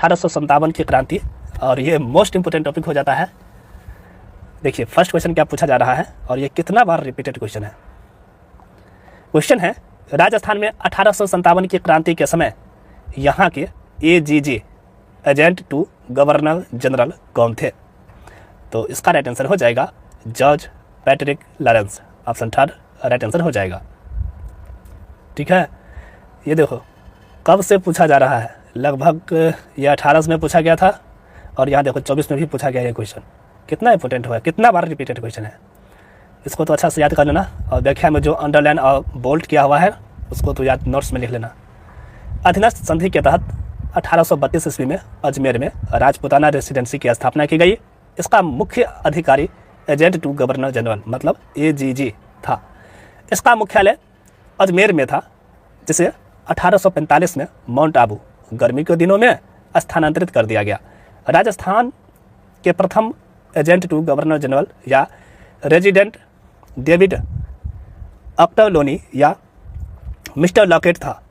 1857 की क्रांति, और ये मोस्ट इंपोर्टेंट टॉपिक हो जाता है। देखिए फर्स्ट क्वेश्चन क्या पूछा जा रहा है और ये कितना बार रिपीटेड क्वेश्चन है। क्वेश्चन है राजस्थान में 1857 की क्रांति के समय यहाँ के AGG agent to governor general कौन थे? तो इसका राइट आंसर हो जाएगा George Patrick Lawrence. Option third right answer हो जाएगा। ठीक है, ये देखो कब से पूछा जा रहा है, लगभग ये 18 में पूछा गया था और यहाँ देखो 24 में भी पूछा गया ये क्वेश्चन। कितना इंपॉर्टेंट हुआ है, कितना बार रिपीटेड क्वेश्चन है। इसको तो अच्छा से याद कर लेना और व्याख्या में जो अंडरलाइन और बोल्ट किया हुआ है उसको तो याद नोट्स में लिख लेना। अधीनस्थ संधि के तहत 1832 ईस्वी में अजमेर में राजपुताना रेसिडेंसी की स्थापना की गई। इसका मुख्य अधिकारी एजेंट टू गवर्नर जनरल मतलब एजीजी था। इसका मुख्यालय अजमेर में था, जिसे 1845 में माउंट आबू गर्मी के दिनों में स्थानांतरित कर दिया गया। राजस्थान के प्रथम एजेंट टू गवर्नर जनरल या रेजिडेंट डेविड ऑक्टरलोनी या मिस्टर लॉकेट था,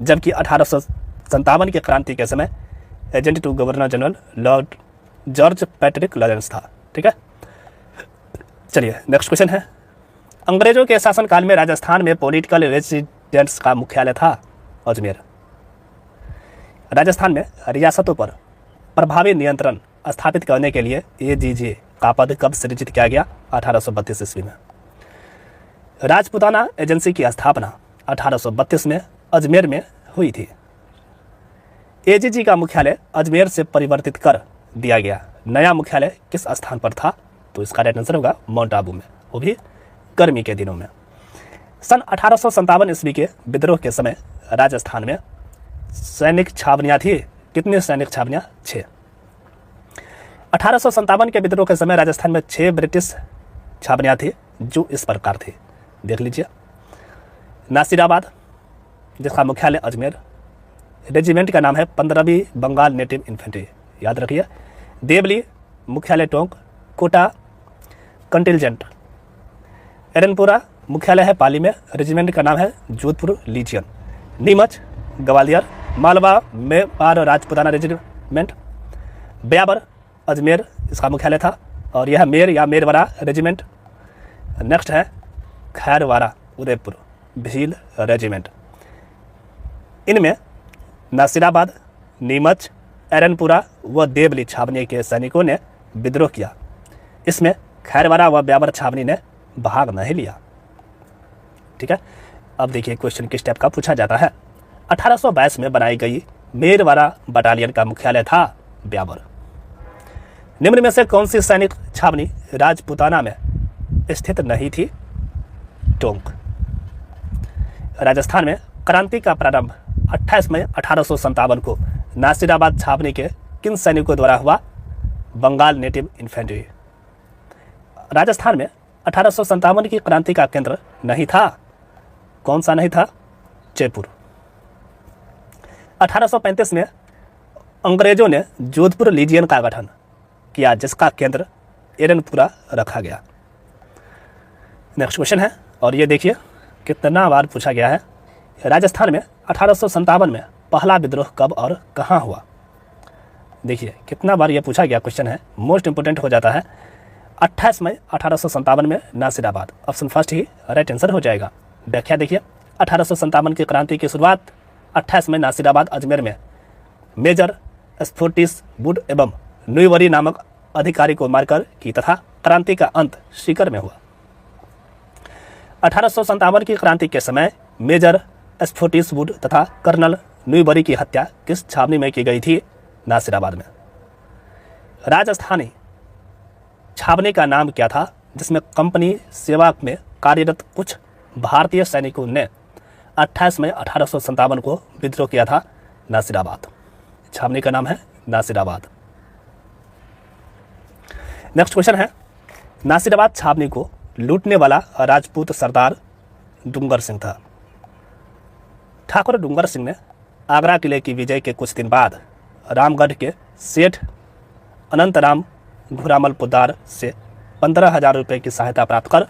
जबकि 1857 की क्रांति के समय agent to governor general lord George Patrick Lawrence था। ठीक है, चलिए नेक्स्ट क्वेश्चन है। अंग्रेजों के शासनकाल में राजस्थान में पॉलिटिकल रेजिडेंट्स का मुख्यालय था अजमेर। राजस्थान में रियासतों पर प्रभावी नियंत्रण स्थापित करने के लिए एजीजे का पद कब सृजित किया गया? 1832 ईस्वी में। राजपुताना एजेंसी की स्थापना 1832 में अजमेर में हुई थी। एजीजी का मुख्यालय अजमेर से परिवर्तित कर दिया गया। नया मुख्यालय किस स्थान पर था? तो इसका राइट आंसर होगा माउंट आबू में, वो भी गर्मी के दिनों में। सन 1857 ईस्वी के विद्रोह के समय राजस्थान में सैनिक छावनियाँ थी। कितनी सैनिक छावनियाँ? 6। 1857 के विद्रोह के समय राजस्थान में 6 ब्रिटिश छावनियाँ थी जो इस प्रकार थी, देख लीजिए। नासिराबाद जिसका मुख्यालय अजमेर, रेजिमेंट का नाम है 15वीं बंगाल नेटिव इन्फेंट्री, याद रखिए। देवली मुख्यालय टोंक, कोटा कंटिलजेंट। एरनपुरा मुख्यालय है पाली में, रेजिमेंट का नाम है जोधपुर लीजियन। नीमच ग्वालियर, मालवा मेवाड़ राजपुताना रेजिमेंट। ब्यावर अजमेर इसका मुख्यालय था और यह मेर या मेरवाड़ा रेजिमेंट। नेक्स्ट है खैरवाड़ा उदयपुर भील रेजिमेंट। इनमें नासिराबाद, नीमच, एरनपुरा व देवली छावनी के सैनिकों ने विद्रोह किया। इसमें खैरवाड़ा व ब्यावर छावनी ने भाग नहीं लिया। ठीक है, अब देखिए क्वेश्चन किस टाइप का पूछा जाता है। 1822 में बनाई गई मेरवाड़ा बटालियन का मुख्यालय था ब्यावर। निम्न में से कौन सी सैनिक छावनी राजपुताना में स्थित नहीं थी? टोंक। राजस्थान में क्रांति का प्रारंभ 28 मई 1857 को नासिराबाद छावनी के किन सैनिकों द्वारा हुआ? Bengal native infantry. राजस्थान में 1857 की क्रांति का केंद्र नहीं था। कौन सा नहीं था? जयपुर। 1835 में अंग्रेजों ने जोधपुर लीजियन का गठन किया जिसका केंद्र एरनपुरा रखा गया। नेक्स्ट क्वेश्चन है और ये देखिए कितना बार पूछा गया है। राजस्थान में 1857 में पहला विद्रोह कब और कहाँ हुआ? देखिए कितना बार ये पूछा गया क्वेश्चन है, मोस्ट इंपोर्टेंट हो जाता है। 28 मई 1857 में नासिराबाद, ऑप्शन फर्स्ट ही राइट आंसर हो जाएगा। व्याख्या देखिए, 1857 की क्रांति की शुरुआत 28 मई नासिराबाद अजमेर में मेजर स्फोर्टिस वुड एवं नुईवरी नामक अधिकारी को मारकर की तथा क्रांति का अंत सीकर में हुआ। 1857 की क्रांति के समय मेजर स्फोर्टिस वुड तथा कर्नल नुईवरी की हत्या किस छावनी में की गई थी? नासिराबाद में। राजस्थानी छावनी का नाम क्या था जिसमें कंपनी सेवा में कार्यरत कुछ भारतीय सैनिकों ने 28 मई 1857 को विद्रोह किया था? नासिराबाद। छावनी का नाम है नासिराबाद। नेक्स्ट क्वेश्चन है, नासिराबाद छावनी को लूटने वाला राजपूत सरदार डूंगर सिंह था। ठाकुर डूंगर सिंह ने आगरा किले की विजय के कुछ दिन बाद रामगढ़ के सेठ अनंतराम घुरामल पोदार से 15,000 रुपये की सहायता प्राप्त कर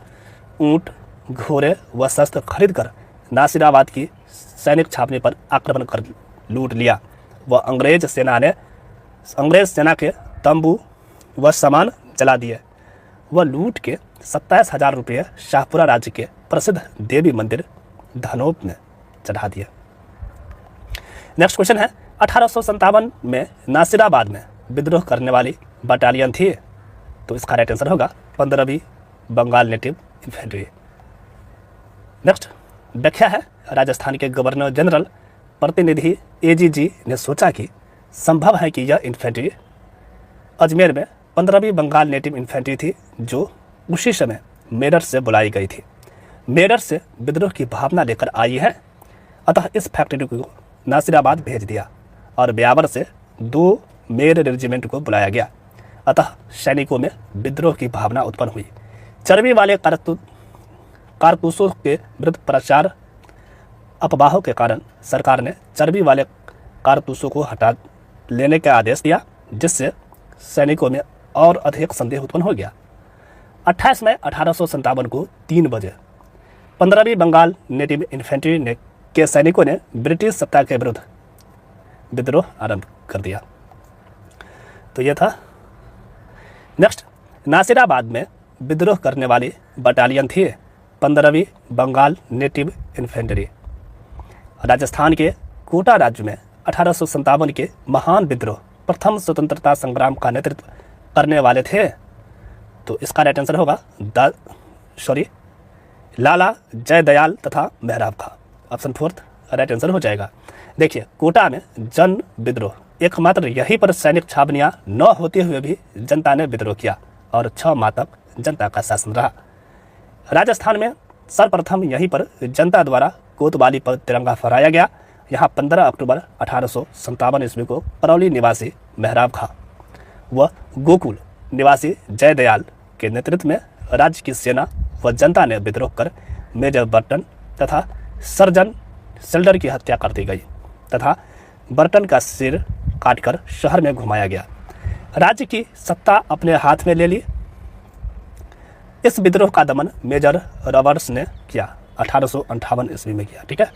ऊंट, घोड़े व शस्त्र खरीद कर नासिराबाद की सैनिक छावनी पर आक्रमण कर लूट लिया व अंग्रेज सेना ने अंग्रेज सेना के तंबू व सामान जला दिए। वह लूट के 27,000 रुपये शाहपुरा राज्य के प्रसिद्ध देवी मंदिर धनोप में चढ़ा दिए। नेक्स्ट क्वेश्चन है 1857 में नासिराबाद में विद्रोह करने वाली बटालियन थी, तो इसका राइट आंसर होगा 15वीं बंगाल नेटिव इन्फेंट्री। नेक्स्ट व्याख्या है राजस्थान के गवर्नर जनरल प्रतिनिधि AGG ने सोचा कि संभव है कि यह इन्फेंट्री अजमेर में 15वीं बंगाल नेटिव इन्फेंट्री थी, जो उसी समय मेरठ से बुलाई गई थी। मेरठ से विद्रोह की भावना लेकर आई है, अतः इस फैक्ट्री को नासिराबाद भेज दिया और ब्यावर से 2 मेर रेजिमेंट को बुलाया गया। अतः सैनिकों में विद्रोह की भावना उत्पन्न हुई। चर्बी वाले कारतूसों के विरुद्ध प्रचार अफवाहों के कारण सरकार ने चर्बी वाले कारतूसों को हटा लेने का आदेश दिया, जिससे सैनिकों में और अधिक संदेह उत्पन्न हो गया। 28 मई 1857 को 3 बजे 15वीं बंगाल नेटिव इन्फेंट्री के सैनिकों ने ब्रिटिश सत्ता के विरुद्ध विद्रोह आरंभ कर दिया। तो यह था। नेक्स्ट नासिराबाद में विद्रोह करने वाली बटालियन थी 15वीं बंगाल नेटिव इन्फेंट्री। राजस्थान के कोटा राज्य में 1857 के महान विद्रोह प्रथम स्वतंत्रता संग्राम का नेतृत्व करने वाले थे, तो इसका राइट आंसर होगा लाला जयदयाल तथा मेहराब खां। ऑप्शन 4 राइट आंसर हो जाएगा। देखिए, कोटा में जन विद्रोह, एकमात्र यहीं पर सैनिक छावनियां न होते हुए भी जनता ने विद्रोह किया और 6 माह तक जनता का शासन रहा। राजस्थान में सर्वप्रथम यहीं पर जनता द्वारा कोतवाली पर तिरंगा फहराया गया। यहाँ 15 अक्टूबर 1857 ईस्वी को करौली निवासी मेहराब खां व गोकुल निवासी जयदयाल के नेतृत्व में राज्य की सेना व जनता ने विद्रोह कर मेजर बर्टन तथा सर्जन सेल्डर की हत्या कर दी गई तथा बर्टन का सिर काटकर शहर में घुमाया गया। राज्य की सत्ता अपने हाथ में ले ली। इस विद्रोह का दमन मेजर रॉबर्ट्स ने किया, 1858 ईस्वी में किया। ठीक है,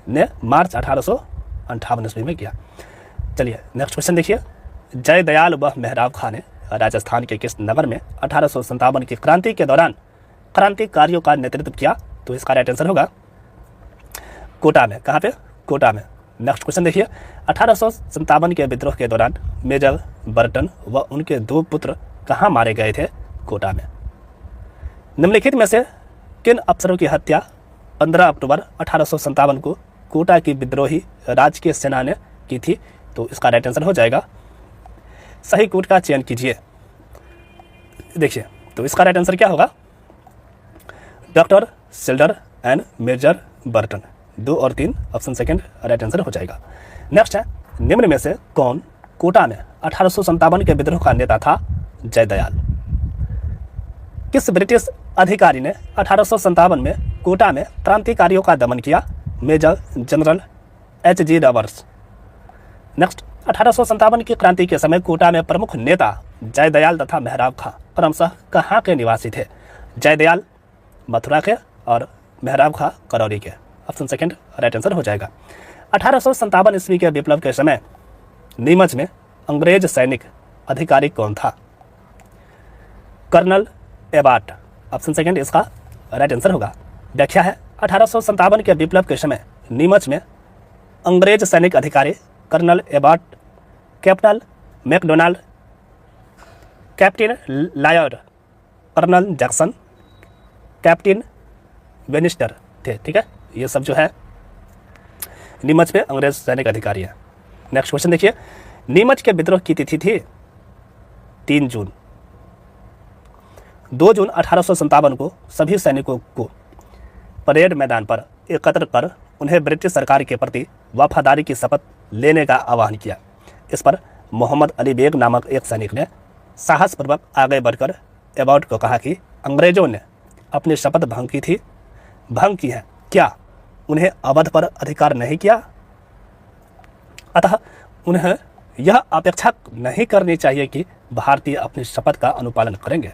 ने मार्च 1858 ईस्वी में किया। चलिए नेक्स्ट क्वेश्चन देखिए। जयदयाल व मेहराब खां ने राजस्थान के किस नगर में 1857 की क्रांति के दौरान क्रांतिकारियों का नेतृत्व किया? तो इसका राइट आंसर होगा कोटा में। कहाँ पे? कोटा में। नेक्स्ट क्वेश्चन देखिए। 1857 के विद्रोह के दौरान मेजर बर्टन व उनके 2 पुत्र कहाँ मारे गए थे? कोटा में। निम्नलिखित में से किन अफसरों की हत्या 15 अक्टूबर 1857 को कोटा की विद्रोही राजकीय सेना ने की थी? तो इसका राइट आंसर हो जाएगा, सही कोट का चयन कीजिए। देखिए, तो इसका राइट आंसर क्या होगा? Doctor Selder and major Burton. 2 और 3 ऑप्शन सेकंड राइट आंसर हो जाएगा। नेक्स्ट है, निम्न में से कौन कोटा में 1857 के विद्रोह का नेता था? जयदयाल। किस ब्रिटिश अधिकारी ने 1857 में कोटा में क्रांतिकारियों का दमन किया? Major general H.G. Roberts. Next, 1857 की क्रांति के समय कोटा में प्रमुख नेता जयदयाल तथा मेहराब खां क्रमशः कहाँ के निवासी थे? जयदयाल मथुरा के और मेहराब खां करौली के। ऑप्शन सेकंड राइट आंसर हो जाएगा। 1857 ईस्वी के विप्लव के समय नीमच में अंग्रेज सैनिक अधिकारी कौन था? Colonel Abbott. ऑप्शन सेकंड इसका राइट आंसर होगा। व्याख्या है, 1857 के विप्लव के समय नीमच में अंग्रेज सैनिक अधिकारी colonel Abbott, captain McDonald, captain Lloyd, colonel Jackson, captain Bannister थे। ठीक है, ये सब जो है नीमच में अंग्रेज सैनिक अधिकारी हैं। नेक्स्ट क्वेश्चन देखिए। नीमच के विद्रोह की तिथि थी 3 जून। 2 जून 1857 को सभी सैनिकों को परेड मैदान पर एकत्र कर उन्हें ब्रिटिश सरकार के प्रति वफादारी की शपथ लेने का आह्वान किया। इस पर मोहम्मद अली बेग नामक एक सैनिक ने साहसपूर्वक आगे बढ़कर एबार्ट को कहा कि अंग्रेजों ने अपनी शपथ भंग की है, क्या उन्हें अवध पर अधिकार नहीं किया? अतः उन्हें यह अपेक्षा नहीं करनी चाहिए कि भारतीय अपनी शपथ का अनुपालन करेंगे।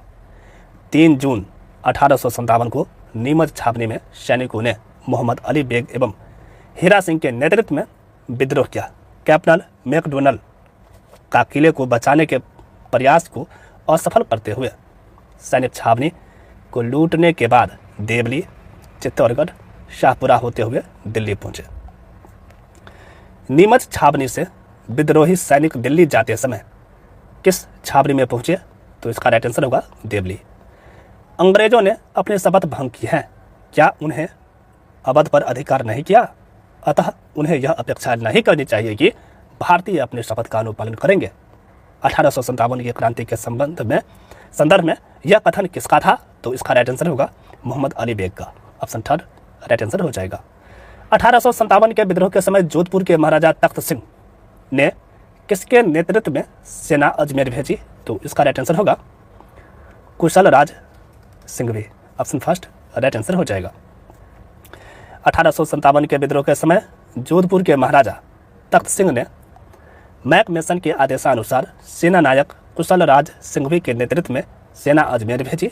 3 जून 1857 को नीमच छावनी में सैनिकों ने मोहम्मद अली बेग एवं हीरा सिंह के नेतृत्व में विद्रोह किया। कैप्टन मैकडोनल्ड का किले को बचाने के प्रयास को असफल करते हुए सैनिक छावनी को लूटने के बाद देवली, चित्तौड़गढ़, शाहपुरा होते हुए दिल्ली पहुंचे। नीमच छावनी से विद्रोही सैनिक दिल्ली जाते समय किस छावनी में पहुंचे? तो इसका राइट आंसर होगा देवली। अंग्रेजों ने अपनी शपथ भंग की है, क्या उन्हें अवध पर अधिकार नहीं किया? अतः उन्हें यह अपेक्षा नहीं करनी चाहिए कि भारतीय अपने शपथ का अनुपालन करेंगे। 1857 की क्रांति के संदर्भ में यह कथन किसका था? तो इसका राइट आंसर होगा मोहम्मद अली बेग का। ऑप्शन थर्ड राइट आंसर हो जाएगा। 1857 के विद्रोह के समय जोधपुर के महाराजा तख्त सिंह ने किसके नेतृत्व में सेना अजमेर भेजी? तो इसका राइट आंसर होगा Kushal Raj Singhvi. Option first right answer हो जाएगा। 1857 के विद्रोह के समय जोधपुर के महाराजा तख्त सिंह ने मैक मेसन के आदेशानुसार सेना नायक कुशल राज सिंघवी के नेतृत्व में सेना अजमेर भेजी।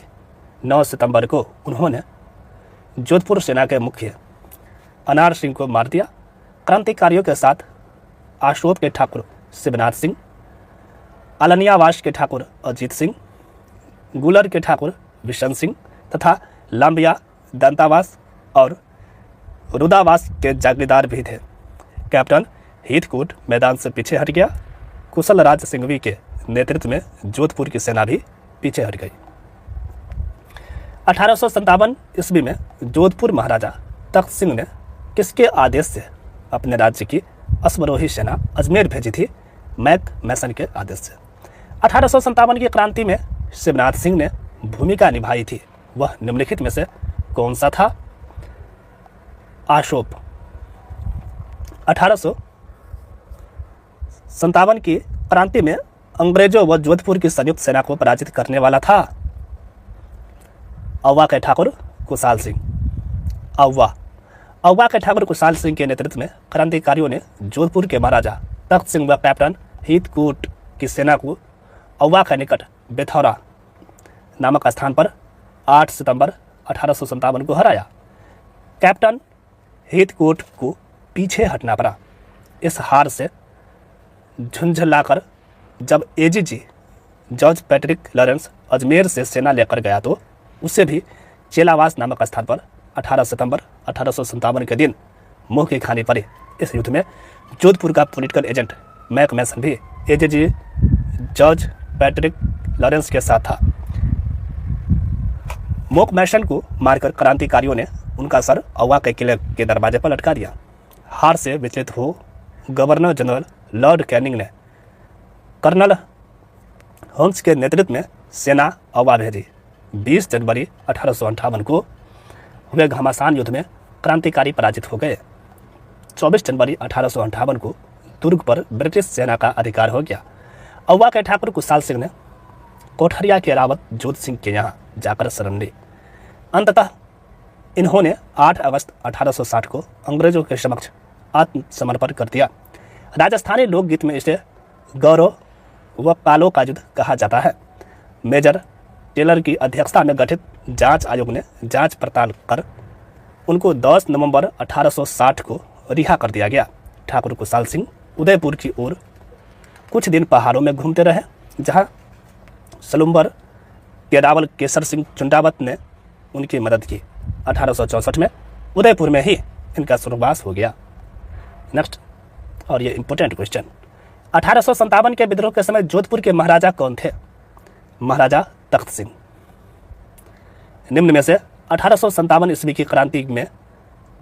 9 सितंबर को उन्होंने जोधपुर सेना के मुख्य अनार सिंह को मार दिया। क्रांतिकारियों के साथ आशोप के ठाकुर शिवनाथ सिंह, अलनियावास के ठाकुर अजीत सिंह, गुलर के ठाकुर विशन सिंह तथा लांबिया, दंतावास और रुदावास के जागीरदार भी थे। कैप्टन हीथकूट मैदान से पीछे हट गया। कुशल राज सिंघवी के नेतृत्व में जोधपुर की सेना भी पीछे हट गई। 1857 ईस्वी में जोधपुर महाराजा तख्त सिंह ने किसके आदेश से अपने राज्य की अश्वरोही सेना अजमेर भेजी थी? मैक मैसन के आदेश से। 1857 की क्रांति में शिवनाथ सिंह ने भूमिका निभाई थी, वह निम्नलिखित में से कौन सा था? आशोप। 1857 की क्रांति में अंग्रेजों व जोधपुर की संयुक्त सेना को पराजित करने वाला था औवा के ठाकुर कुशाल सिंह। औवा के ठाकुर कुशाल सिंह के नेतृत्व में क्रांतिकारियों ने जोधपुर के महाराजा तख्त सिंह व कैप्टन हीथकूट की सेना को औवा के निकट बेथौरा नामक स्थान पर 8 सितंबर 1857 को हराया। कैप्टन हीथकूट को पीछे हटना पड़ा। इस हार से झुंझलाकर जब AGG George Patrick Lawrence Ajmer से सेना लेकर गया तो उसे भी चेलावास नामक स्थान पर 18 सितंबर 1857 के दिन मुंह की खानी पड़ी। इस युद्ध में जोधपुर का पॉलिटिकल एजेंट मैक मैसन भी एजीजी जॉर्ज पैट्रिक लॉरेंस के साथ था। मोक मैसन को मारकर क्रांतिकारियों ने उनका सर औवा के किले के दरवाजे पर लटका दिया। हार से विचलित हो गवर्नर जनरल लॉर्ड कैनिंग ने कर्नल होम्स के नेतृत्व में सेना औवा भेजी। 20 जनवरी 1858 को हुए घमासान युद्ध में क्रांतिकारी पराजित हो गए। 24 जनवरी 1858 को दुर्ग पर ब्रिटिश सेना का अधिकार हो गया। औवा के ठाकुर कुशाल सिंह ने कोठरिया के रावत जोध सिंह के यहाँ जाकर शरण ली। अंततः इन्होंने 8 अगस्त 1860 को अंग्रेजों के समक्ष आत्मसमर्पण कर दिया। राजस्थानी लोकगीत में इसे गौरव व कालों का युद्ध कहा जाता है। मेजर टेलर की अध्यक्षता में गठित जांच आयोग ने जांच पड़ताल कर उनको 10 नवंबर 1860 को रिहा कर दिया गया। ठाकुर कुशाल सिंह उदयपुर की ओर कुछ दिन पहाड़ों में घूमते रहे, जहां सलुम्बर केरावल केसर सिंह चुंडावत ने उनकी मदद की। 1864 में उदयपुर में ही इनका स्वर्गवास हो गया। नेक्स्ट, और ये इंपॉर्टेंट क्वेश्चन, 1857 के विद्रोह के समय जोधपुर के महाराजा कौन थे? महाराजा तख्त सिंह। निम्न में से 1857 ईस्वी की क्रांति में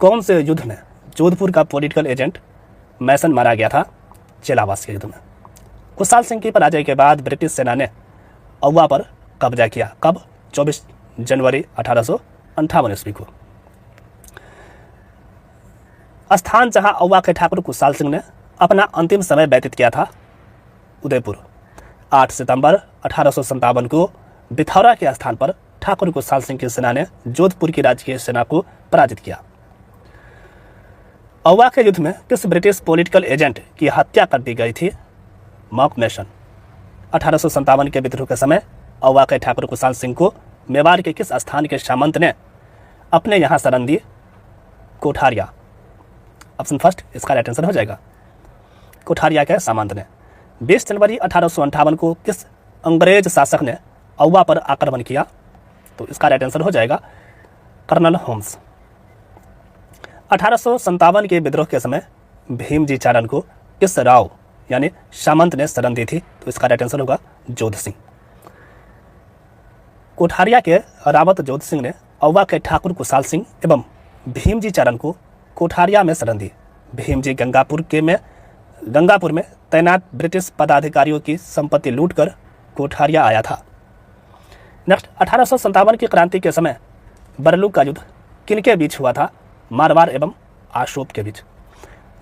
कौन से युद्ध में जोधपुर का पॉलिटिकल एजेंट मैसन मारा गया था? चेलावास के युद्ध में। कुशाल सिंह की पराजय के बाद ब्रिटिश सेना ने औवा पर कब्जा किया। कब? 24 जनवरी 1858 ईस्वी को। स्थान जहां औवा के ठाकुर कुशाल सिंह ने अपना अंतिम समय व्यतीत किया था, उदयपुर। 8 सितंबर 1857 को बिथौरा के स्थान पर ठाकुर कुशाल सिंह की सेना ने जोधपुर की राजकीय सेना को पराजित किया। औवा के युद्ध में किस ब्रिटिश पॉलिटिकल एजेंट की हत्या कर दी गई थी? मॉक मैसन। 1857 के विद्रोह के समय औवा के ठाकुर कुशाल सिंह को मेवाड़ के किस स्थान के सामंत ने अपने यहाँ शरण दी? कोठारिया। ऑप्शन फर्स्ट इसका राइट आंसर हो जाएगा, कोठारिया के सामंत ने। 20 जनवरी 1858 को किस अंग्रेज शासक ने औवा पर आक्रमण किया? तो इसका राइट आंसर हो जाएगा कर्नल होम्स। 1857 के विद्रोह के समय भीमजी चारण को किस राव यानी सामंत ने शरण दी थी? तो इसका राइट आंसर होगा जोध सिंह। कोठारिया के रावत जोध सिंह ने औवा के ठाकुर कुशाल सिंह एवं भीमजी चारण को कोठारिया में शरण दी। भीमजी गंगापुर में तैनात ब्रिटिश पदाधिकारियों की संपत्ति लूटकर कोठारिया आया था। नेक्स्ट, 1857 की क्रांति के समय बरलू का युद्ध किनके बीच हुआ था? मारवाड़ एवं आशोप के बीच।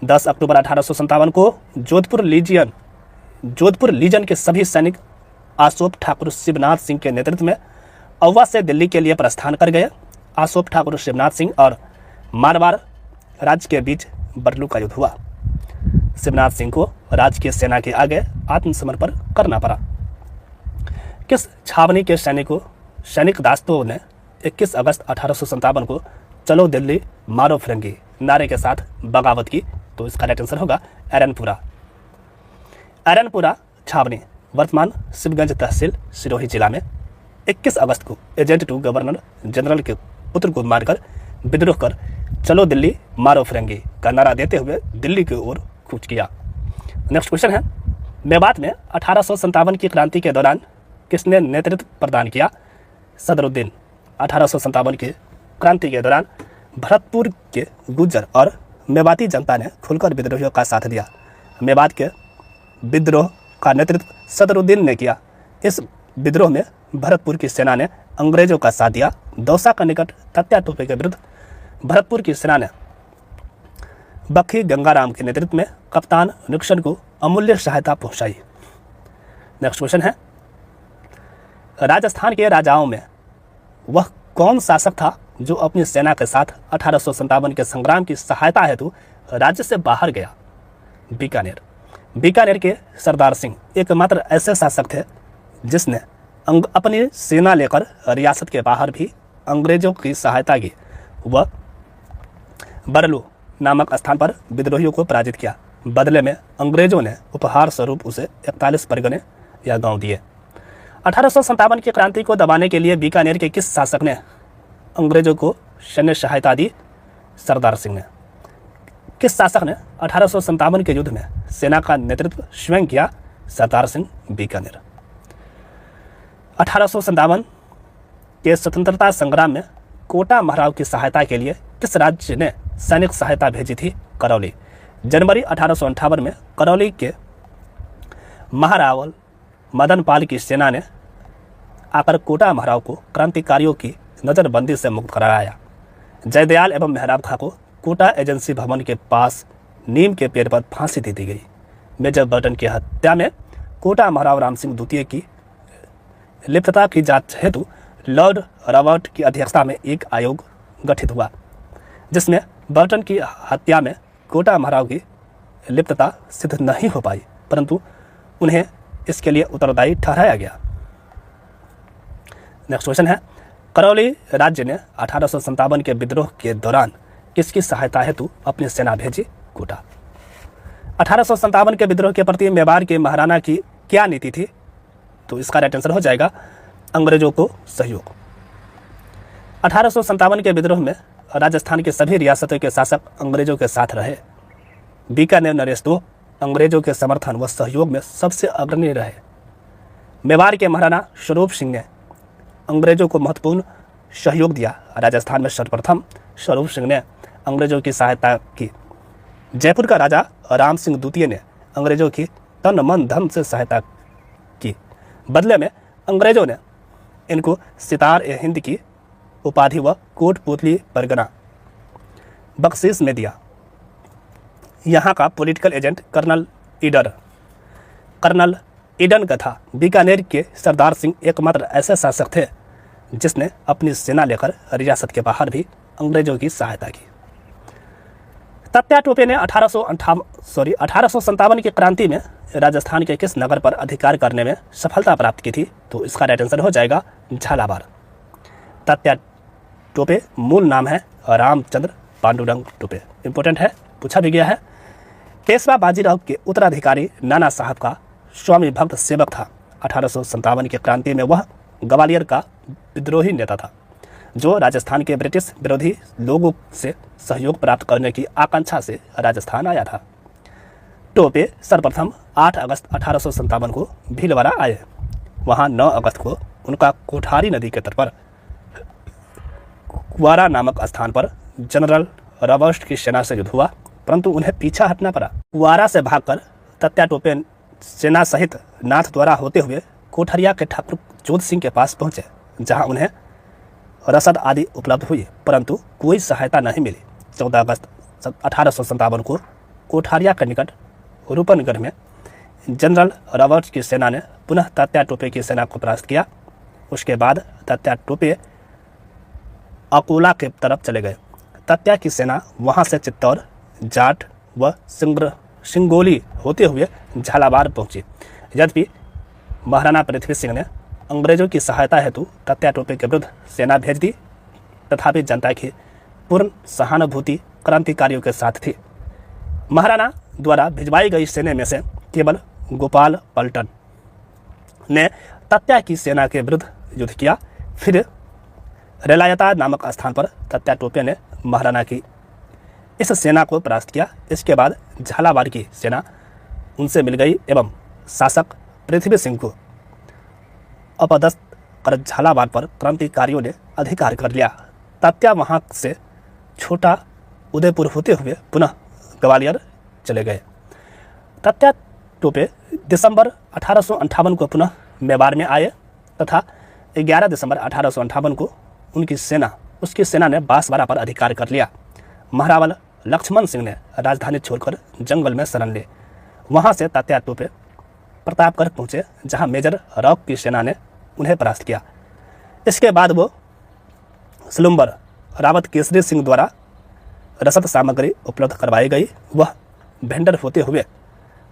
10 अक्टूबर 1857 को जोधपुर लीजन के सभी सैनिक आशोप ठाकुर शिवनाथ सिंह के नेतृत्व में औवा से दिल्ली के लिए प्रस्थान कर गए। आशोप ठाकुर शिवनाथ सिंह और मारवाड़ राज्य के बीच बरलू का युद्ध हुआ। शिवनाथ सिंह को राज्य सेना के आगे आत्मसमर्पण करना पड़ा। किस छावनी के सैनिक दास्तों ने 21 अगस्त 1857 को चलो दिल्ली मारो फिरंगी नारे के साथ बगावत की? तो इसका राइट आंसर होगा एरनपुरा छावनी वर्तमान शिवगंज तहसील सिरोही जिला में 21 अगस्त को एजेंट टू गवर्नर जनरल के पुत्र को मारकर विद्रोह कर चलो दिल्ली मारो फिरंगी का नारा देते हुए दिल्ली की ओर कूच किया। नेक्स्ट क्वेश्चन है, मेवात में 1857 की क्रांति के दौरान किसने नेतृत्व प्रदान किया? सदरुद्दीन। 1857 की क्रांति के दौरान भरतपुर के गुर्जर और मेवाती जनता ने खुलकर विद्रोहियों का साथ दिया। मेवात के विद्रोह का नेतृत्व सदरुद्दीन ने किया। इस विद्रोह में भरतपुर की सेना ने अंग्रेजों का साथ दिया। दौसा का निकट तात्या टोपे के विरुद्ध भरतपुर की सेना ने बखी गंगाराम के नेतृत्व में कप्तान निक्सन को अमूल्य सहायता पहुंचाई। नेक्स्ट क्वेश्चन है, राजस्थान के राजाओं में वह कौन शासक था जो अपनी सेना के साथ 1857 के संग्राम की सहायता हेतु राज्य से बाहर गया? बीकानेर के सरदार सिंह एकमात्र ऐसे शासक थे जिसने अपनी सेना लेकर रियासत के बाहर भी अंग्रेजों की सहायता की। वह बरलू नामक स्थान पर विद्रोहियों को पराजित किया। बदले में अंग्रेजों ने उपहार स्वरूप उसे 41 परगने या गांव दिए। 1857 की क्रांति को दबाने के लिए बीकानेर के किस शासक ने अंग्रेजों को सैन्य सहायता दी? सरदार सिंह ने। किस शासक ने 1857 के युद्ध में सेना का नेतृत्व स्वयं किया? सरदार सिंह, बीकानेर। 1857 के स्वतंत्रता संग्राम में कोटा महाराव की सहायता के लिए किस राज्य ने सैनिक सहायता भेजी थी? करौली। जनवरी 1858 में करौली के महारावल मदन पाल की सेना ने आकर कोटा महाराव को क्रांतिकारियों की नज़रबंदी से मुक्त कराया। जयदयाल एवं मेहराब खां को कोटा एजेंसी भवन के पास नीम के पेड़ पर फांसी दे दी गई। मेजर बर्टन की हत्या में कोटा महाराव राम सिंह द्वितीय की लिप्तता की जांच हेतु लॉर्ड रॉबर्ट की अध्यक्षता में एक आयोग गठित हुआ, जिसमें बर्टन की हत्या में कोटा महाराव की लिप्तता सिद्ध नहीं हो पाई, परंतु उन्हें इसके लिए उत्तरदायी ठहराया गया। नेक्स्ट क्वेश्चन है, करौली राज्य ने 1857 के विद्रोह के दौरान किसकी सहायता हेतु अपनी सेना भेजी? कोटा। 1857 के विद्रोह के प्रति मेवाड़ के महाराणा की क्या नीति थी? तो इसका राइट आंसर हो जाएगा अंग्रेजों को सहयोग। 1857 के विद्रोह में राजस्थान के सभी रियासतों के शासक अंग्रेजों के साथ रहे। बीकानेर नरेश तो अंग्रेजों के समर्थन व सहयोग में सबसे अग्रणी रहे। मेवाड़ के महाराणा स्वरूप सिंह ने अंग्रेजों को महत्वपूर्ण सहयोग दिया। राजस्थान में सर्वप्रथम स्वरूप सिंह ने अंग्रेजों की सहायता की। जयपुर का राजा राम सिंह द्वितीय ने अंग्रेजों की तन मन धन से सहायता की। बदले में अंग्रेजों ने इनको सितार ए हिंद की उपाधि व कोटपुतली परगना बख्शीश में दिया। यहाँ का पॉलिटिकल एजेंट कर्नल ईडन का था। बीकानेर के सरदार सिंह एकमात्र ऐसे शासक थे जिसने अपनी सेना लेकर रियासत के बाहर भी अंग्रेजों की सहायता की। तात्या टोपे ने 1857 की क्रांति में राजस्थान के किस नगर पर अधिकार करने में सफलता प्राप्त की थी? तो इसका राइट आंसर हो जाएगा झालावाड़। तात्या टोपे मूल नाम है रामचंद्र पांडुरंग टोपे। इंपॉर्टेंट है, पूछा भी गया है। पेशवा बाजीराव के उत्तराधिकारी नाना साहब का स्वामी भक्त सेवक था। 1857 की क्रांति में वह ग्वालियर का विद्रोही नेता था, जो राजस्थान के ब्रिटिश विरोधी लोगों से सहयोग प्राप्त करने की आकांक्षा से राजस्थान आया था। टोपे सर्वप्रथम 8 अगस्त 1857 को भीलवाड़ा आए। वहां 9 अगस्त को उनका कोठारी नदी के तट पर कुवारा नामक स्थान पर जनरल रॉबर्ट की सेना से युद्ध हुआ, परंतु उन्हें पीछा हटना पड़ा। कुवारा से भागकर तात्या टोपे सेना सहित नाथ द्वारा होते हुए कोठरिया के ठाकुर जोध सिंह के पास पहुंचे, जहां उन्हें रसद आदि उपलब्ध हुई, परंतु कोई सहायता नहीं मिली। 14 अगस्त 1857 को कोठारिया के निकट रूपनगढ़ में जनरल रॉबर्ट की सेना ने पुनः तात्या टोपे की सेना को परास्त किया। उसके बाद तात्या टोपे अकोला के तरफ चले गए। तात्या की सेना वहां से चित्तौड़, जाट व सिंगोली होते हुए झालावाड़ पहुंची। यद्यपि महाराणा पृथ्वी सिंह ने अंग्रेजों की सहायता हेतु तात्या टोपे के विरुद्ध सेना भेज दी, तथापि जनता की पूर्ण सहानुभूति क्रांतिकारियों के साथ थी। महाराणा द्वारा भिजवाई गई सेना में से केवल गोपाल पलटन ने तात्या की सेना के विरुद्ध युद्ध किया। फिर रेलायता नामक स्थान पर तात्या टोपे ने महाराणा की इस सेना को परास्त किया। इसके बाद झालावाड़ की सेना उनसे मिल गई एवं शासक पृथ्वी सिंह को अपदस्थ कर झालावाड़ पर क्रांतिकारियों ने अधिकार कर लिया। तात्या वहां से छोटा उदयपुर होते हुए पुनः ग्वालियर चले गए। तात्या टोपे दिसंबर 1858 को पुनः मेवाड़ में आए तथा 11 दिसंबर 1858 को उसकी सेना ने बांसवाड़ा पर अधिकार कर लिया। महारावल लक्ष्मण सिंह ने राजधानी छोड़कर जंगल में शरण ली। वहां से तात्या टोपे प्रतापगढ़ पहुंचे, जहां मेजर रॉक की सेना ने उन्हें परास्त किया। इसके बाद वो सलुम्बर रावत केसरी सिंह द्वारा रसद सामग्री उपलब्ध करवाई गई। वह भेंडर होते हुए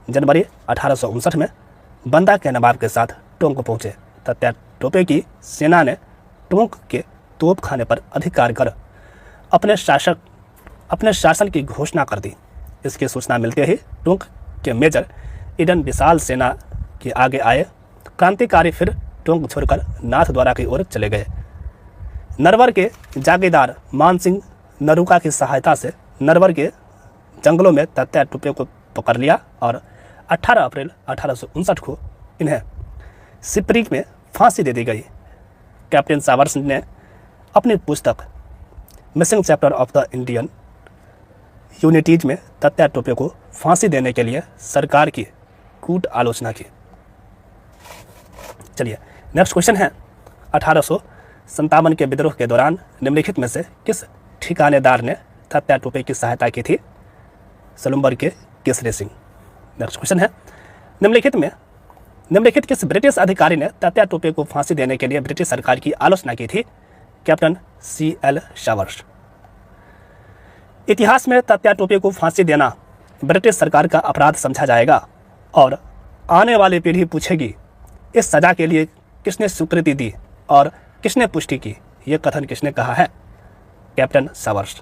जनवरी 1859 में बंदा के नवाब के साथ टोंक पहुंचे। तात्या टोपे की सेना ने टोंक के तोप खाने पर अधिकार कर अपने शासन की घोषणा कर दी। इसकी सूचना मिलते ही टोंक के मेजर ईडन विशाल सेना के आगे आए। क्रांतिकारी फिर टोंक छोड़कर नाथ द्वारा की ओर चले गए। नरवर के जागीरदार मान सिंह नरूका की सहायता से नरवर के जंगलों में तात्या टोपे को पकड़ लिया और 18 अप्रैल 1859 को इन्हें सिपरी में फांसी दे दी गई। कैप्टन सावर्स ने अपनी पुस्तक missing chapter of the Indian unities में तात्या टोपे को फांसी देने के लिए सरकार की कूट आलोचना की। चलिए नेक्स्ट क्वेश्चन है, 1857 के विद्रोह के दौरान निम्नलिखित में से किस ठिकानेदार ने तात्या टोपे की सहायता की थी? सलुम्बर के केसरी सिंह। नेक्स्ट क्वेश्चन है, निम्नलिखित किस ब्रिटिश अधिकारी ने तात्या टोपे को फांसी देने के लिए ब्रिटिश सरकार की आलोचना की थी? Captain C.L. शावर्स। इतिहास में तात्या टोपे को फांसी देना ब्रिटिश सरकार का अपराध समझा जाएगा और आने वाली पीढ़ी पूछेगी इस सजा के लिए किसने स्वीकृति दी और किसने पुष्टि की? यह कथन किसने कहा है? Captain showers.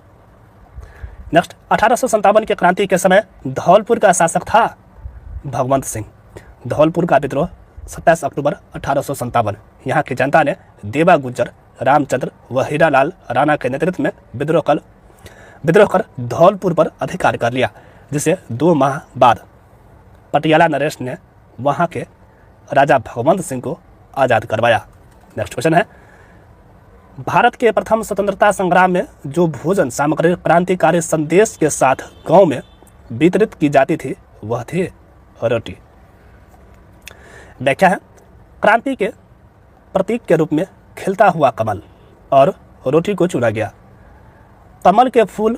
नेक्स्ट, 1857 की क्रांति के समय धौलपुर का शासक था भगवंत सिंह। धौलपुर का विद्रोह 27 अक्टूबर 1857। यहाँ की जनता ने देवा गुज्जर, रामचंद्र व हीरालाल राणा के नेतृत्व में विद्रोह कर धौलपुर पर अधिकार कर लिया, जिसे 2 माह बाद पटियाला नरेश ने वहां के राजा भगवंत सिंह को आज़ाद करवाया। नेक्स्ट क्वेश्चन है, भारत के प्रथम स्वतंत्रता संग्राम में जो भोजन सामग्री क्रांतिकारी संदेश के साथ गांव में वितरित की जाती थी वह थी रोटी। व्याख्या है, क्रांति के प्रतीक के रूप में खिलता हुआ कमल और रोटी को चुना गया। कमल के फूल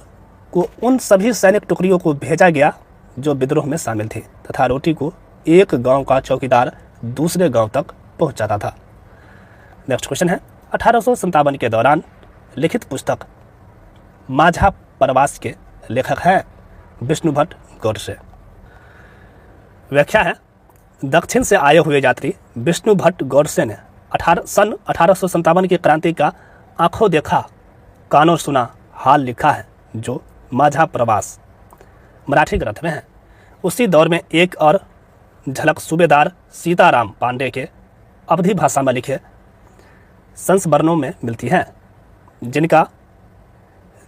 को उन सभी सैनिक टुकड़ियों को भेजा गया जो विद्रोह में शामिल थे तथा रोटी को एक गांव का चौकीदार दूसरे गांव तक पहुंचाता था। नेक्स्ट क्वेश्चन है, 1857 के दौरान लिखित पुस्तक माझा प्रवास के लेखक हैं विष्णु भट्ट गोडसे। व्याख्या है, दक्षिण से आए हुए यात्री विष्णु भट्ट गोडसे ने सन 1857 की क्रांति का आंखों देखा कानों सुना हाल लिखा है, जो माझा प्रवास मराठी ग्रंथ में है। उसी दौर में एक और झलक सूबेदार सीताराम पांडे के अवधी भाषा में लिखे संस्मरणों में मिलती हैं, जिनका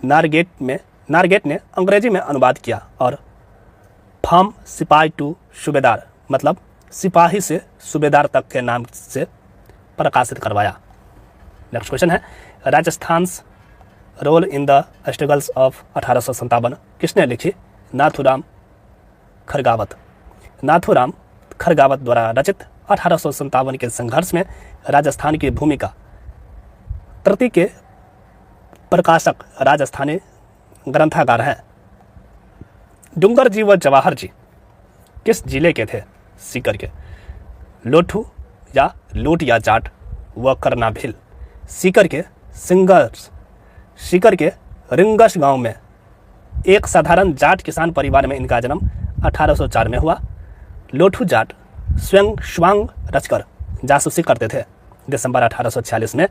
नारगेट ने अंग्रेजी में अनुवाद किया और फ्रॉम सिपाही टू सूबेदार मतलब सिपाही से सूबेदार तक के नाम से प्रकाशित करवाया। नेक्स्ट क्वेश्चन है, Rajasthan role in the struggles of 1857 किसने लिखी? नाथूराम खरगावत द्वारा रचित 1857 के संघर्ष में राजस्थान की भूमिका। कृति के प्रकाशक राजस्थानी ग्रंथागार हैं। डूंगर जी व जवाहर जी किस जिले के थे? सीकर के। लोठू या लोट या जाट व करना भील सीकर के रिंगस गांव में एक साधारण जाट किसान परिवार में इनका जन्म 1804 में हुआ। लोठू जाट स्वयं श्वांग रचकर जासूसी करते थे। दिसंबर 1846 में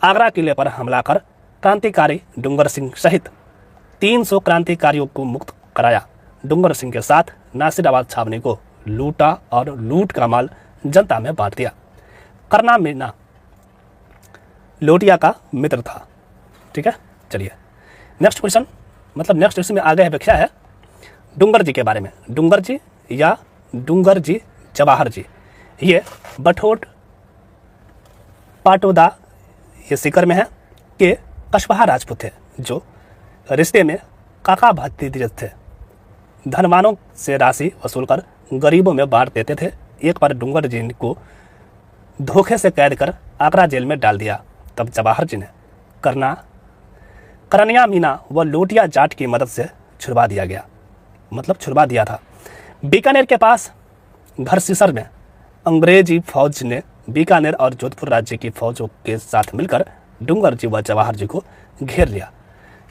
आगरा किले पर हमला कर क्रांतिकारी डूंगर सिंह सहित 300 क्रांतिकारियों को मुक्त कराया। डूंगर सिंह के साथ नासिराबाद छावनी को लूटा और लूट का माल जनता में बांट दिया। करना मीना लोटिया का मित्र था। ठीक है, चलिए नेक्स्ट क्वेश्चन, मतलब नेक्स्ट इसमें आगे है व्याख्या है डूंगर जी के बारे में। डूंगर जी या डूंगर जी जवाहर जी ये बठोट पाटोदा ये सीकर में है कि कछवाहा राजपूत थे जो रिश्ते में काका भतीजे थे। धनवानों से राशि वसूल कर गरीबों में बांट देते थे। एक बार डूंगर जी को धोखे से कैद कर आगरा जेल में डाल दिया। तब जवाहर जी ने करनिया मीना व लोटिया जाट की मदद से छुड़वा दिया गया, मतलब छुड़वा दिया था। बीकानेर के पास घरसीसर में अंग्रेजी फौज ने बीकानेर और जोधपुर राज्य की फौजों के साथ मिलकर डूंगर जी व जवाहर जी को घेर लिया।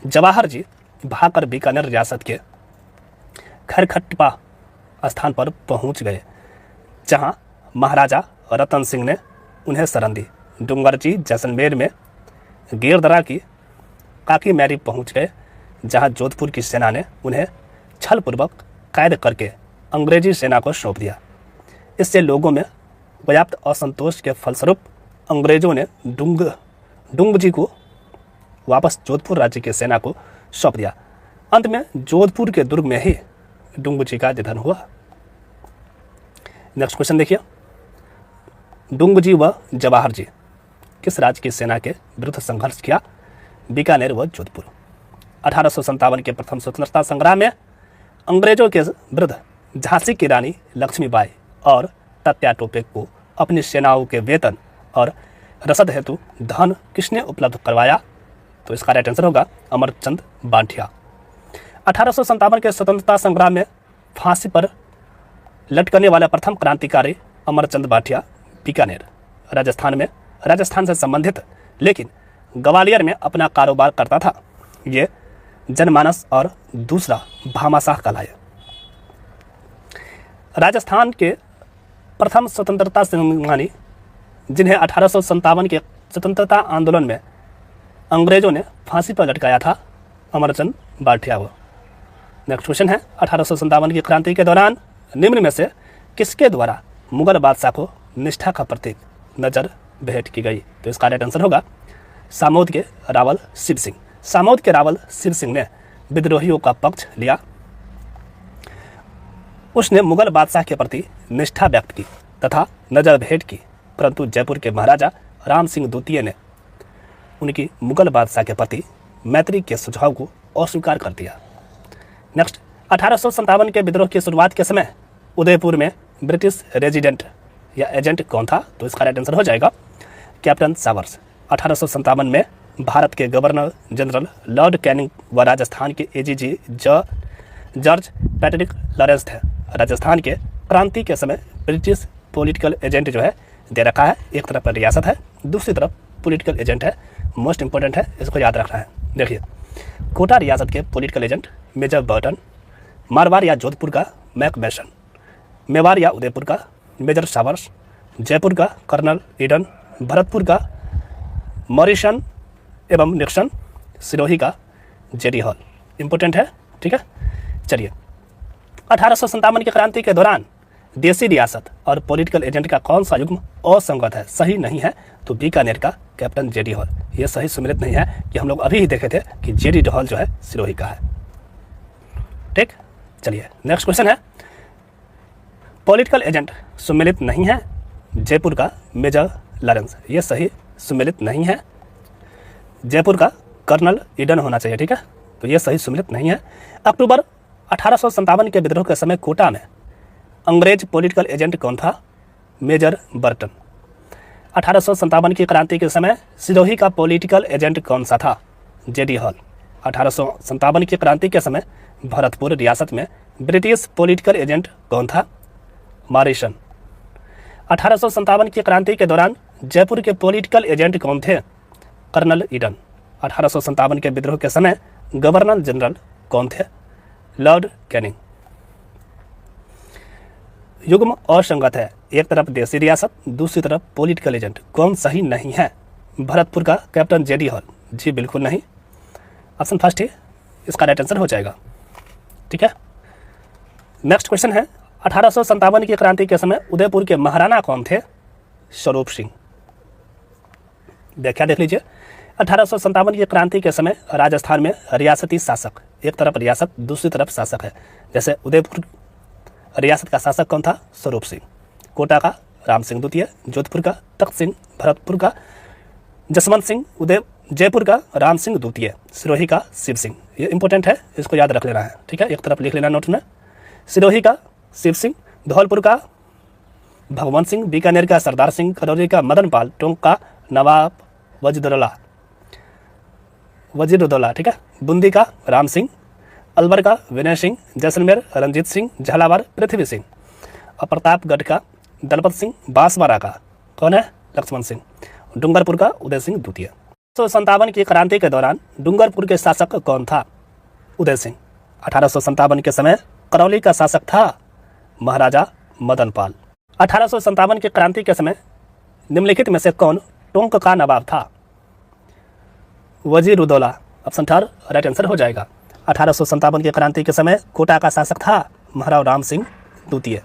जवाहर जी भागकर बीकानेर रियासत के खैरखट्टपा स्थान पर पहुंच गए, जहां महाराजा रतन सिंह ने उन्हें शरण दी। डूंगर जी जैसलमेर में गेरदरा की काकी मैरी पहुंच गए, जहां जोधपुर की सेना ने उन्हें छलपूर्वक कैद करके अंग्रेजी सेना को सौंप दिया। इससे लोगों में पर्याप्त असंतोष के फलस्वरूप अंग्रेजों ने डूंग जी को वापस जोधपुर राज्य की सेना को सौंप दिया। अंत में जोधपुर के दुर्ग में ही डूंग जी का निधन हुआ। नेक्स्ट क्वेश्चन देखिए, डूंग जी व जवाहर जी किस राज्य की सेना के विरुद्ध संघर्ष किया? बीकानेर व जोधपुर। 1857 के प्रथम स्वतंत्रता संग्राम में अंग्रेजों के विरुद्ध झांसी की रानी लक्ष्मीबाई और तात्या टोपे को अपनी सेनाओं के वेतन और रसद हेतु धन किसने उपलब्ध करवाया? तो इसका राइट आंसर होगा अमरचंद बांठिया। 1857 के स्वतंत्रता संग्राम में फांसी पर लटकने वाला प्रथम क्रांतिकारी अमरचंद बांठिया बीकानेर राजस्थान से संबंधित लेकिन ग्वालियर में अपना कारोबार करता था। ये जनमानस और दूसरा भामाशाह कहलाए। राजस्थान के प्रथम स्वतंत्रता सेनानी जिन्हें 1857 के स्वतंत्रता आंदोलन में अंग्रेजों ने फांसी पर लटकाया था, अमरचंद बांठिया हुआ। नेक्स्ट क्वेश्चन है, 1857 की क्रांति के दौरान निम्न में से किसके द्वारा मुगल बादशाह को निष्ठा का प्रतीक नजर भेंट की गई? तो इसका राइट आंसर होगा सामोद के रावल शिव सिंह। सामोद के रावल शिव सिंह ने विद्रोहियों का पक्ष लिया। उसने मुगल बादशाह के प्रति निष्ठा व्यक्त की तथा नजर भेंट की, परंतु जयपुर के महाराजा राम सिंह द्वितीय ने उनकी मुगल बादशाह के प्रति मैत्री के सुझाव को अस्वीकार कर दिया। नेक्स्ट, 1857 के विद्रोह की शुरुआत के समय उदयपुर में ब्रिटिश रेजिडेंट या एजेंट कौन था? तो इसका राइट आंसर हो जाएगा कैप्टन सावर्स। 1857 में भारत के गवर्नर जनरल लॉर्ड कैनिंग व राजस्थान के एजीजी जॉर्ज पैट्रिक लॉरेंस थे। राजस्थान के क्रांति के समय ब्रिटिश पॉलिटिकल एजेंट जो है दे रखा है, एक तरफ पर रियासत है, दूसरी तरफ पॉलिटिकल एजेंट है। मोस्ट इंपॉर्टेंट है, इसको याद रखना है। देखिए, कोटा रियासत के political agent major Burton, Marwar या जोधपुर का मैकबेसन, मेवाड़ या उदयपुर का मेजर सावर्स, जयपुर का कर्नल ईडन, भरतपुर का मॉरिसन एवं निक्सन, सिरोही का जेडी हॉल। इंपॉर्टेंट है, ठीक है। चलिए, 1857 की क्रांति के दौरान देसी रियासत और पॉलिटिकल एजेंट का कौन सा युग्म असंगत है, सही नहीं है, तो बीकानेर का कैप्टन जेडी हॉल। ये सही सुमेलित नहीं है कि हम लोग अभी ही देखे थे कि जेडी हॉल जो है सिरोही का है। ठीक, चलिए नेक्स्ट क्वेश्चन है, पॉलिटिकल एजेंट सुमेलित नहीं है, जयपुर का मेजर लॉरेंस। ये सही सुमेलित नहीं है, जयपुर का कर्नल ईडन होना चाहिए। ठीक है, तो ये सही सुमेलित नहीं है। अक्टूबर 1857 के विद्रोह के समय कोटा में अंग्रेज पॉलिटिकल एजेंट कौन था, मेजर बर्टन। 1857 की क्रांति के समय सिरोही का पॉलिटिकल एजेंट कौन सा था, जेडी हॉल। 1857 की क्रांति के समय भरतपुर रियासत में ब्रिटिश पॉलिटिकल एजेंट कौन था, मॉरिसन। 1857 की क्रांति के दौरान जयपुर के पॉलिटिकल एजेंट कौन थे, कर्नल ईडन। 1857 के विद्रोह के समय गवर्नर जनरल कौन थे, लॉर्ड कैनिंग। युग्म असंगत है, एक तरफ देसी रियासत, दूसरी तरफ पॉलिटिकल एजेंट, कौन सही नहीं है, भरतपुर का कैप्टन जेडी हॉल। जी बिल्कुल नहीं, ऑप्शन फर्स्ट ही इसका राइट आंसर हो जाएगा। ठीक है, नेक्स्ट क्वेश्चन है, 1857 की क्रांति के समय उदयपुर के महाराणा कौन थे, स्वरूप सिंह। व्याख्या देख लीजिए, 1857 की क्रांति के समय राजस्थान में रियासती शासक, एक तरफ रियासत दूसरी तरफ शासक है। जैसे उदयपुर रियासत का शासक कौन था, स्वरूप सिंह। कोटा का राम सिंह द्वितीय, जोधपुर का तख्त सिंह, भरतपुर का जसवंत सिंह, जयपुर का राम सिंह द्वितीय, सिरोही का शिव सिंह। ये इंपॉर्टेंट है, इसको याद रख लेना है। ठीक है, एक तरफ लिख लेना नोट में, सिरोही का शिव सिंह, धौलपुर का भगवंत सिंह, बीकानेर का सरदार सिंह, खरौरी का मदन पाल, टोंक का नवाब वजीरुद्दौला। ठीक है, बूंदी का राम सिंह, अलवर का विनय सिंह, जैसलमेर रंजीत सिंह, झालावाड़ पृथ्वी सिंह, और प्रतापगढ़ का दलपत सिंह, बांसवाड़ा का कौन है, लक्ष्मण सिंह, डूंगरपुर का उदय सिंह द्वितीय। 1857 की क्रांति के दौरान डूंगरपुर के शासक कौन था, उदय सिंह। 1857 के समय करौली का शासक था महाराजा मदन पाल। 1857 की क्रांति के समय निम्नलिखित में से कौन टोंक का नवाब था, वजीरुद्दौला। ऑप्शन थर्ड राइट आंसर हो जाएगा। 1857 की क्रांति के समय कोटा का शासक था महाराव राम सिंह द्वितीय।